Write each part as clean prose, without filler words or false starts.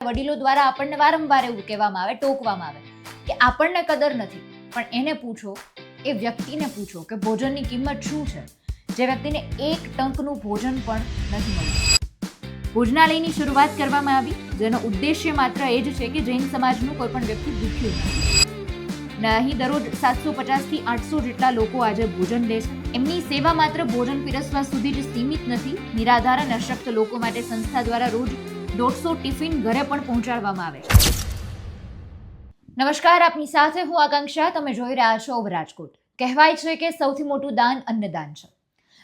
વડીલો દ્વારા આપણને વારંવાર એવું કહેવામાં આવે, ટોકવામાં આવે કે આપણને કદર નથી, પણ એને પૂછો, એ વ્યક્તિને પૂછો કે ભોજનની કિંમત શું છે, જે વ્યક્તિને એક ટંકનું ભોજન પણ નથી મળ્યું. ભોજનાલયની શરૂઆત કરવામાં આવી, જેનો ઉદ્દેશ્ય માત્ર એ જ છે કે જૈન સમાજનું કોઈ પણ વ્યક્તિ ભૂખ્યું નથી. ને અહીં દરરોજ 750 થી 800 જેટલા લોકો આજે ભોજન લે છે. એમની સેવા માત્ર ભોજન પીરસવા સુધી જ સીમિત નથી. નિરાધાર અને અશક્ત લોકો માટે સંસ્થા દ્વારા રોજ 150 ટિફિન ઘરે પણ પહોંચાડવામાં આવે છે. નમસ્કાર, આપની સાથે હું આકાંક્ષા. તમે જોઈ રહ્યા છો ઓવર રાજકોટ. કહેવાય છે કે સૌથી મોટું દાન અન્નદાન છે.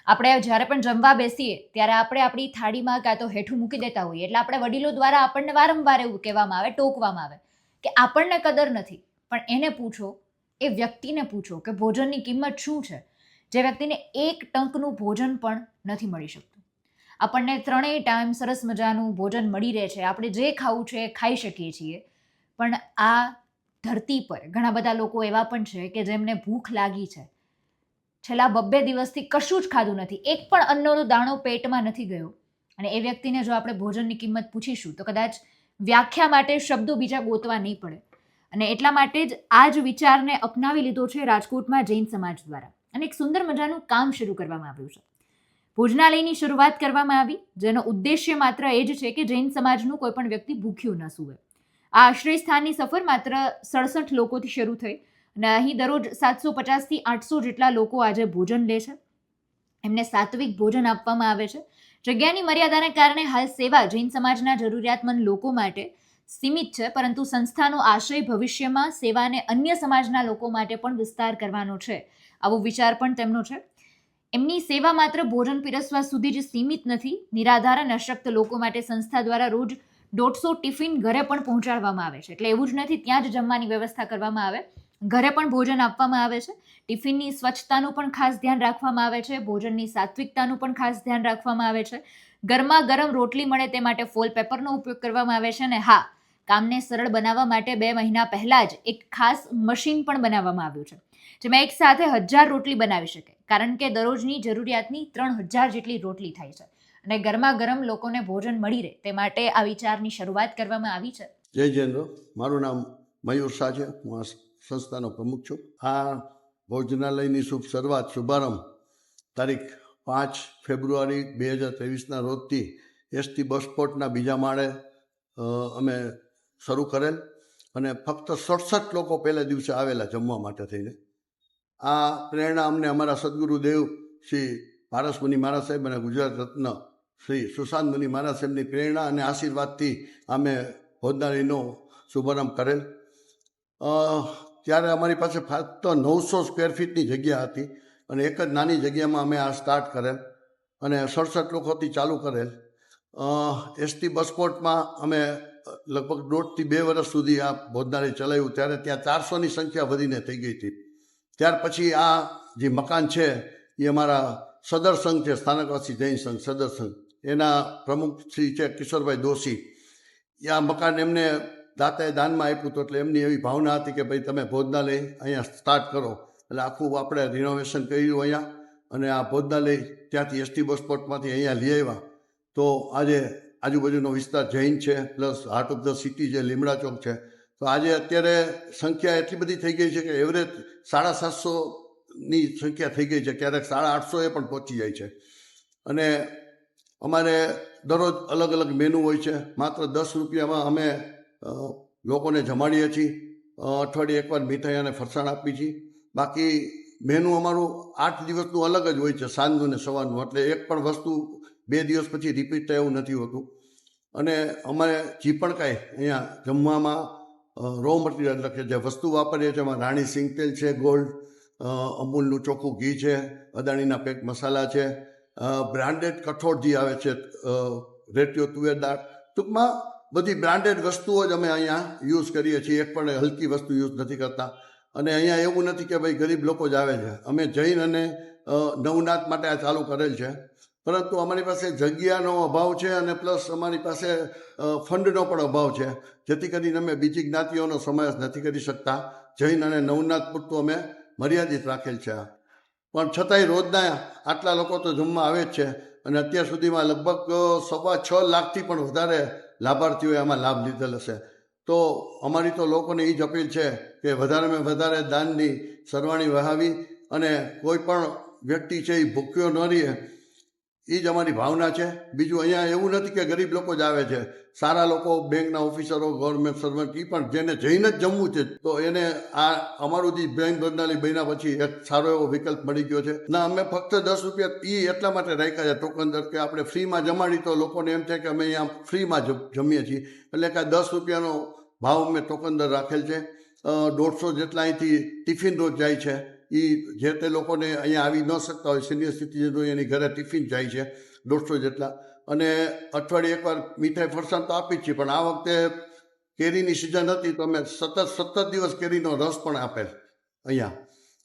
આપણે જ્યારે પણ જમવા બેસીએ ત્યારે આપણે આપણી થાળીમાં કાં તો હેઠું મૂકી દેતા હોઈએ, એટલે આપણે વડીલો દ્વારા આપણને વારંવાર એવું કહેવામાં આવે, ટોકવામાં આવે કે આપણને કદર નથી, પણ એને પૂછો, એ વ્યક્તિને પૂછો કે ભોજનની કિંમત શું છે, જે વ્યક્તિને એક ટંકનું ભોજન પણ નથી મળી શકતું. આપણને 3 ટાઈમ સરસ મજાનું ભોજન મળી રહે છે, આપણે જે ખાવું છે એ ખાઈ શકીએ છીએ, પણ આ ધરતી પર ઘણા બધા લોકો એવા પણ છે કે જેમને ભૂખ લાગી છે, છેલ્લા 2 દિવસથી કશું જ ખાધું નથી, એક પણ અન્નનો દાણો પેટમાં નથી ગયો, અને એ વ્યક્તિને જો આપણે ભોજનની કિંમત પૂછીશું તો કદાચ વ્યાખ્યા માટે શબ્દો બીજા ગોતવા નહીં પડે. અને એટલા માટે જ આ જ વિચારને અપનાવી લીધો છે રાજકોટમાં જૈન સમાજ દ્વારા, અને એક સુંદર મજાનું કામ શરૂ કરવામાં આવ્યું છે. ભોજનાલયની શરૂઆત કરવામાં આવી, જેનો ઉદ્દેશ્ય માત્ર એ જ છે કે જૈન સમાજનું કોઈ પણ વ્યક્તિ ભૂખ્યું ન સૂવે. આ આશ્રય સ્થાનની સફર માત્ર 67 લોકોથી શરૂ થઈ, અને અહીં દરરોજ 750 થી 800 જેટલા લોકો આજે ભોજન લે છે. એમને સાત્વિક ભોજન આપવામાં આવે છે. જગ્યાની મર્યાદાને કારણે હાલ સેવા જૈન સમાજના જરૂરિયાતમંદ લોકો માટે સીમિત છે, પરંતુ સંસ્થાનો આશય ભવિષ્યમાં સેવાને અન્ય સમાજના લોકો માટે પણ વિસ્તાર કરવાનો છે. આવો વિચાર પણ તેમનો છે. એમની સેવા માત્ર ભોજન પીરસવા સુધી જ સીમિત નથી. નિરાધાર અને અશક્ત લોકો માટે સંસ્થા દ્વારા રોજ 150 ટિફિન ઘરે પણ પહોંચાડવામાં આવે છે. એટલે એવું જ નથી ત્યાં જ જમવાની વ્યવસ્થા કરવામાં આવે, ઘરે પણ ભોજન આપવામાં આવે છે. ટિફિનની સ્વચ્છતાનું પણ ખાસ ધ્યાન રાખવામાં આવે છે. ભોજનની સાત્વિકતાનું પણ ખાસ ધ્યાન રાખવામાં આવે છે. ગરમા ગરમ રોટલી મળે તે માટે ફોલ પેપરનો ઉપયોગ કરવામાં આવે છે. અને હા, કામને સરળ બનાવવા માટે 2 મહિના પહેલા જ એક ખાસ મશીન પણ બનાવવામાં આવ્યું છે, જેમાં એક સાથે 1000 રોટલી બનાવી શકે, કારણ કે દરરોજની જરૂરિયાતની 3000 જેટલી રોટલી થાય છે, અને ગરમા ગરમ લોકોને ભોજન મળી રહે તે માટે આ વિચારની શરૂઆત કરવામાં આવી છે. જય જૈન. મારું નામ મયુર શાહ છે. હું આ સંસ્થાનો પ્રમુખ છું. આ ભોજનાલયની શુભારંભ તારીખ 5 ફેબ્રુઆરી 2023ના રોજથી એસટી બસ સ્પોટના બીજા માળે અમે શરૂ કરેલ, અને ફક્ત 67 લોકો પહેલા દિવસે આવેલા જમવા માટે થઈને. આ પ્રેરણા અમને અમારા સદગુરુદેવ શ્રી પારસ મુનિ મહારાજ સાહેબ અને ગુજરાત રત્ન શ્રી સુશાંત મુનિ મહારાજ સાહેબની પ્રેરણા અને આશીર્વાદથી અમે ભોજનાલયનો શુભારંભ કરેલ. ત્યારે અમારી પાસે ફક્ત 900 સ્ક્વેર ફીટની જગ્યા હતી, અને એક જ નાની જગ્યામાં અમે આ સ્ટાર્ટ કરેલ, અને 67 લોકોથી ચાલુ કરેલ. એસટી બસ સ્પોટમાં અમે લગભગ 1.5 થી 2 વર્ષ સુધી આ ભોજનાલય ચલાવ્યું, ત્યારે ત્યાં 400ની સંખ્યા વધીને થઈ ગઈ હતી. ત્યાર પછી આ જે મકાન છે એ અમારા સદર સંઘ છે, સ્થાનકવાસી જૈન સંઘ સદર સંઘ, એના પ્રમુખ શ્રી છે કિશોરભાઈ દોશી. આ મકાન એમને દાતાએ દાનમાં આપ્યું હતું, એટલે એમની એવી ભાવના હતી કે ભાઈ તમે ભોજનાલય અહીંયા સ્ટાર્ટ કરો. એટલે આખું આપણે રિનોવેશન કર્યું અહીંયા, અને આ ભોજનાલય ત્યાંથી એસટી બસ સ્પોટમાંથી અહીંયા લઈ આવ્યા. તો આજે આજુબાજુનો વિસ્તાર જૈન છે, plus heart of the city જે લીમડા ચોક છે. તો આજે અત્યારે સંખ્યા એટલી બધી થઈ ગઈ છે કે એવરેજ 750ની સંખ્યા થઈ ગઈ છે, ક્યારેક 850 પણ પહોંચી જાય છે. અને અમારે દરરોજ અલગ અલગ મેનુ હોય છે. માત્ર 10 રૂપિયામાં અમે લોકોને જમાડીએ છીએ. અઠવાડિયે એકવાર મીઠાઈ અને ફરસાણ આપીએ છીએ. બાકી મેનુ અમારું 8 દિવસનું અલગ જ હોય છે, સાંજનું ને સવારનું. એટલે એક પણ વસ્તુ 2 દિવસ પછી રિપીટ થાય એવું નથી હોતું. અને અમારે જે પણ કાંઈ અહીંયા જમવામાં રો મટીરિયલ, એટલે કે જે વસ્તુ વાપરીએ છીએ, એમાં રાણી સિંગ તેલ છે, ગોલ્ડ, અમૂલનું ચોખ્ખું ઘી છે, અદાણીના પેક મસાલા છે, બ્રાન્ડેડ કઠોળ જે આવે છે, રેટિયો તુવેર દાળ, ટૂંકમાં બધી બ્રાન્ડેડ વસ્તુઓ જ અમે અહીંયા યુઝ કરીએ છીએ. એક પણ હલકી વસ્તુ યુઝ નથી કરતા. અને અહીંયા એવું નથી કે ભાઈ ગરીબ લોકો જ આવે છે. અમે જૈન અને નવનાથ માટે આ ચાલુ કરેલ છે, પરંતુ અમારી પાસે જગ્યાનો અભાવ છે, અને પ્લસ અમારી પાસે ફંડનો પણ અભાવ છે, જેથી કરીને અમે બીજી જ્ઞાતિઓનો સમાવેશ નથી કરી શકતા. જૈન અને નવનાથ પૂરતું અમે મર્યાદિત રાખેલ છે. પણ છતાંય રોજના આટલા લોકો તો જમવા આવે જ છે, અને અત્યાર સુધીમાં લગભગ 6.25 લાખથી પણ વધારે લાભાર્થીઓએ આમાં લાભ લીધેલ હશે. તો અમારી તો લોકોને એ જ અપીલ છે કે વધારેમાં વધારે દાનની સરવાણી વહાવી અને કોઈ પણ વ્યક્તિ છે એ ભૂખ્યો ન રહે, એ જ અમારી ભાવના છે. બીજું અહીંયા એવું નથી કે ગરીબ લોકો જ આવે છે, સારા લોકો, બેંકના ઓફિસરો, ગવર્મેન્ટ સર્વન્ટ, એ પણ જેને જઈને જ જમવું છે તો એને આ અમારું જે બેંક ભોજનાલય બન્યા પછી એક સારો એવો વિકલ્પ મળી ગયો છે. ના, અમે ફક્ત 10 રૂપિયા એ એટલા માટે રાખ્યા છે ટોકનદર કે આપણે ફ્રીમાં જમાડી તો લોકોને એમ થાય કે અમે અહીંયા ફ્રીમાં જમીએ છીએ, એટલે કે 10 રૂપિયાનો ભાવ અમે ટોકનદર રાખેલ છે. 150 જેટલા અહીંથી ટિફિન રોજ જાય છે. એ જે તે લોકોને અહીંયા આવી ન શકતા હોય, સિનિયર સિટીઝન હોય, એની ઘરે ટિફિન જાય છે 150 જેટલા. અને અઠવાડિયે એકવાર મીઠાઈ ફરસાણ તો આપી જ છીએ, પણ આ વખતે કેરીની સિઝન હતી તો અમે સતત દિવસ કેરીનો રસ પણ આપેલ અહીંયા.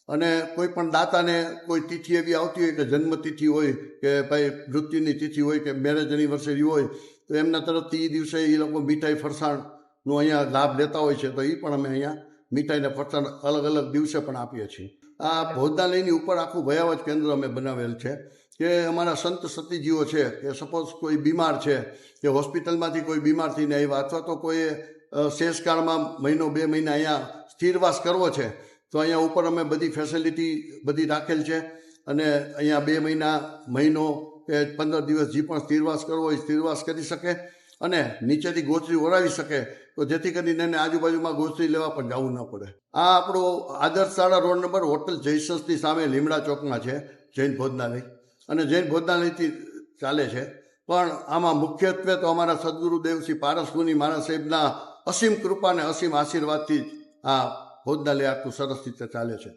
અને કોઈ પણ દાતાને કોઈ તિથિ એવી આવતી હોય કે જન્મતિથિ હોય કે ભાઈ મૃત્યુની તિથિ હોય કે મેરેજ એનિવર્સરી હોય તો એમના તરફથી એ દિવસે એ લોકો મીઠાઈ ફરસાણનો અહીંયા લાભ લેતા હોય છે. તો એ પણ અમે અહીંયા મીઠાઈને ફરસાણ અલગ અલગ દિવસે પણ આપીએ છીએ. આ ભોજનાલયની ઉપર આખું ભયાવજ કેન્દ્ર અમે બનાવેલ છે કે અમારા સંત સતીજીઓ છે કે સપોઝ કોઈ બીમાર છે કે હોસ્પિટલમાંથી કોઈ બીમાર થઈને આવ્યા અથવા તો કોઈ શેષકાળમાં 1 2 મહિના અહીંયા સ્થિરવાસ કરવો છે તો અહીંયા ઉપર અમે બધી ફેસિલિટી બધી રાખેલ છે. અને અહીંયા 2 મહિના, મહિનો કે 15 દિવસ જે પણ સ્થિરવાસ કરવો હોય સ્થિરવાસ કરી શકે અને નીચેથી ગોચરી ઓરાવી શકે, તો જેથી કરીને એને આજુબાજુમાં ગોચરી લેવા પણ જવું ન પડે. આ આપણો આદર્શ શાળા રોડ નંબર હોટલ જયસંસની સામે લીમડા ચોકમાં છે જૈન ભોજનાલય, અને જૈન ભોજનાલયથી ચાલે છે. પણ આમાં મુખ્યત્વે તો અમારા સદગુરુદેવ શ્રી પારસમુનિ મહારાજ સાહેબના અસીમ કૃપા અને અસીમ આશીર્વાદથી આ ભોજનાલય આટલું સરસ રીતે ચાલે છે.